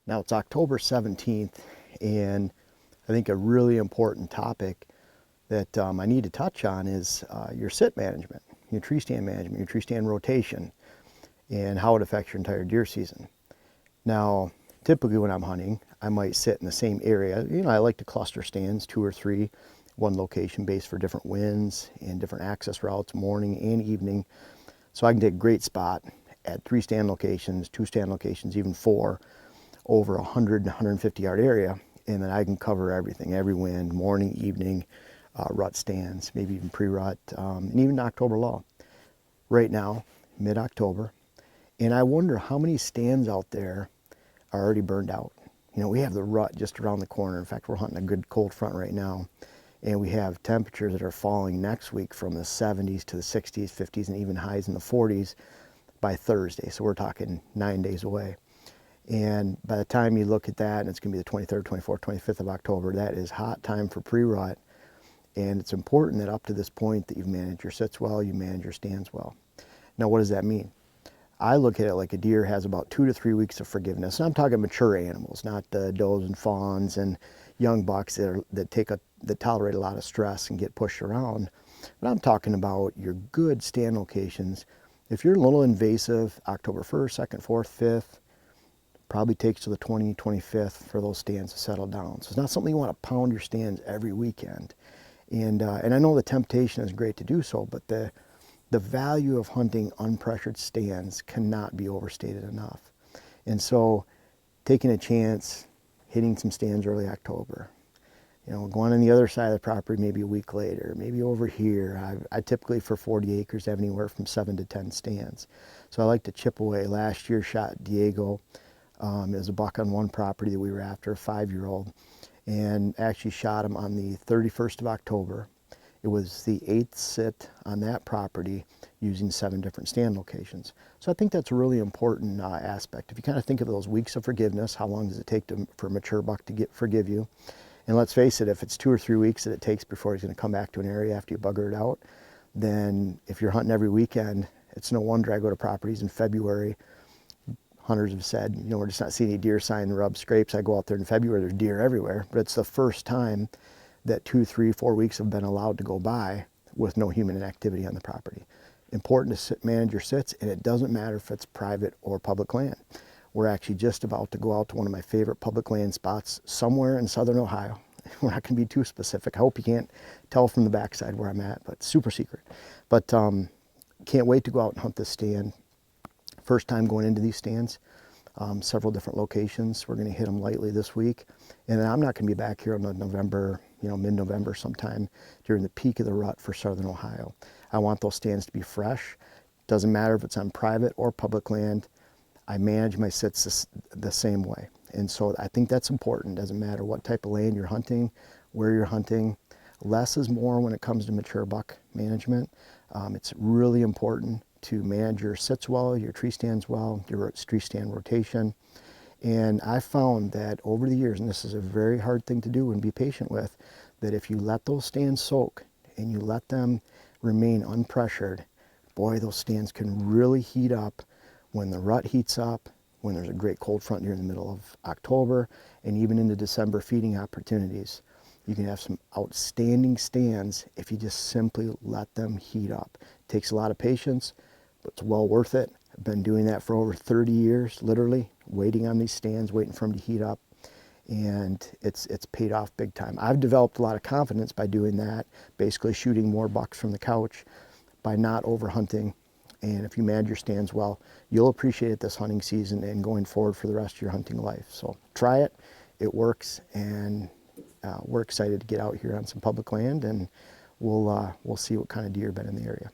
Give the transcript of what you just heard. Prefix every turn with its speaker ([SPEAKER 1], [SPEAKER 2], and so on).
[SPEAKER 1] Now it's October 17th, and I think a really important topic that I need to touch on is your sit management, your tree stand management, your tree stand rotation, and how it affects your entire deer season. Now, typically when I'm hunting, I might sit in the same area. You know, I like to cluster stands, 2 or 3, one location based for different winds and different access routes, morning and evening. So I can take a great spot at 3 stand locations, 2 stand locations, even 4, over 100 to 150 yard area, and then I can cover everything, every wind, morning, evening, rut stands, maybe even pre-rut, and even October lull. Right now, mid-October, and I wonder how many stands out there are already burned out. You know, we have the rut just around the corner. In fact, we're hunting a good cold front right now, and we have temperatures that are falling next week from the 70s to the 60s, 50s, and even highs in the 40s by Thursday. So we're talking 9 days away. And by the time you look at that, and it's going to be the 23rd, 24th, 25th of October, that is hot time for pre-rut. And it's important that up to this point that you've managed your sits well, you manage your stands well. Now, what does that mean? I look at it like a deer has about 2 to 3 weeks of forgiveness. And I'm talking mature animals, not the does and fawns and young bucks that tolerate a lot of stress and get pushed around. But I'm talking about your good stand locations. If you're a little invasive, October 1st, 2nd, 4th, 5th, probably takes to the 20th, 25th for those stands to settle down. So it's not something you want to pound your stands every weekend. And I know the temptation is great to do so, but the value of hunting unpressured stands cannot be overstated enough. And so taking a chance, hitting some stands early October, you know, going on the other side of the property maybe a week later, maybe over here. I typically, for 40 acres, have anywhere from 7 to 10 stands. So I like to chip away. Last year shot Diego. It was a buck on one property that we were after, a 5-year-old, and actually shot him on the 31st of October. It was the 8th sit on that property using 7 different stand locations. So I think that's a really important aspect. If you kind of think of those weeks of forgiveness, how long does it take for a mature buck to forgive you? And let's face it, if it's 2 or 3 weeks that it takes before he's going to come back to an area after you bugger it out, then if you're hunting every weekend, it's no wonder I go to properties in February. Hunters have said, you know, we're just not seeing any deer sign, rub, scrapes. I go out there in February, there's deer everywhere. But it's the first time that 2, 3, 4 weeks have been allowed to go by with no human activity on the property. Important to manage your sits, and it doesn't matter if it's private or public land. We're actually just about to go out to one of my favorite public land spots somewhere in southern Ohio. We're not going to be too specific. I hope you can't tell from the backside where I'm at, but super secret. But can't wait to go out and hunt this stand. First time going into these stands, several different locations. We're going to hit them lightly this week. And then I'm not going to be back here in November, you know, mid-November sometime during the peak of the rut for southern Ohio. I want those stands to be fresh. Doesn't matter if it's on private or public land. I manage my sits the same way. And so I think that's important. Doesn't matter what type of land you're hunting, where you're hunting. Less is more when it comes to mature buck management. It's really important to manage your sits well, your tree stands well, your tree stand rotation. And I found that over the years, and this is a very hard thing to do and be patient with, that if you let those stands soak and you let them remain unpressured, boy, those stands can really heat up when the rut heats up, when there's a great cold front near the middle of October, and even into December feeding opportunities. You can have some outstanding stands if you just simply let them heat up. It takes a lot of patience, but it's well worth it. I've been doing that for over 30 years, literally, waiting on these stands, waiting for them to heat up, and it's paid off big time. I've developed a lot of confidence by doing that, basically shooting more bucks from the couch by not over hunting. And if you manage your stands well, you'll appreciate it this hunting season and going forward for the rest of your hunting life. So try it, it works, and we're excited to get out here on some public land, and we'll see what kind of deer have been in the area.